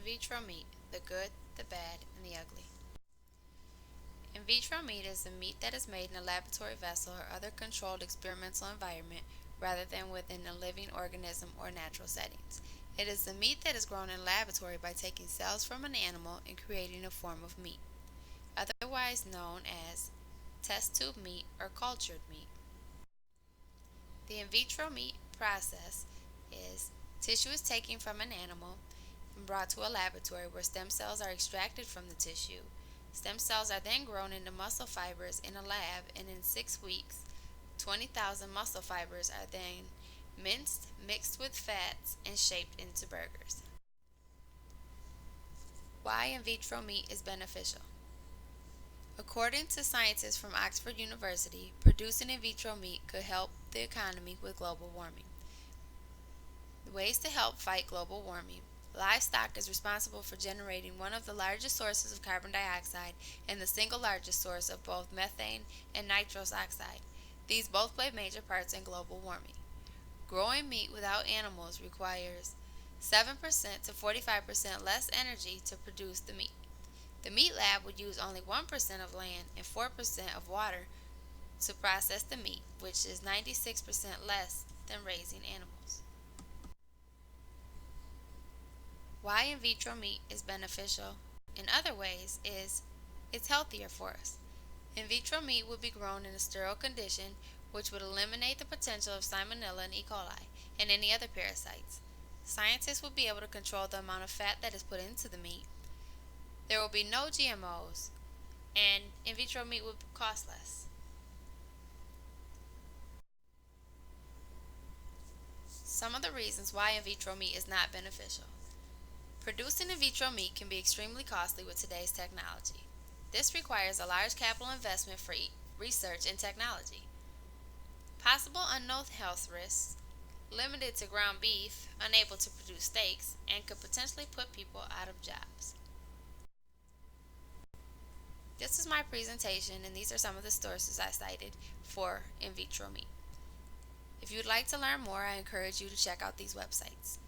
vitro meat, the good, the bad, and the ugly. In vitro meat is the meat that is made in a laboratory vessel or other controlled experimental environment rather than within a living organism or natural settings. It is the meat that is grown in a laboratory by taking cells from an animal and creating a form of meat, otherwise known as test tube meat or cultured meat. The in vitro meat process is tissue is taken from an animal and brought to a laboratory where stem cells are extracted from the tissue. Stem cells are then grown into muscle fibers in a lab, and in 6 weeks, 20,000 muscle fibers are then minced, mixed with fats, and shaped into burgers. Why in vitro meat is beneficial. According to scientists from Oxford University, producing in vitro meat could help the economy with global warming. Ways to help fight global warming. Livestock is responsible for generating one of the largest sources of carbon dioxide and the single largest source of both methane and nitrous oxide. These both play major parts in global warming. Growing meat without animals requires 7% to 45% less energy to produce the meat. The meat lab would use only 1% of land and 4% of water to process the meat, which is 96% less than raising animals. Why in vitro meat is beneficial in other ways is it's healthier for us. In vitro meat would be grown in a sterile condition, which would eliminate the potential of Salmonella and E. coli and any other parasites. Scientists would be able to control the amount of fat that is put into the meat. There will be no GMOs, and in vitro meat would cost less. Some of the reasons why in vitro meat is not beneficial. Producing in vitro meat can be extremely costly with today's technology. This requires a large capital investment for research and technology. Possible unknown health risks, limited to ground beef, unable to produce steaks, and could potentially put people out of jobs. This is my presentation, and these are some of the sources I cited for in vitro meat. If you would like to learn more, I encourage you to check out these websites.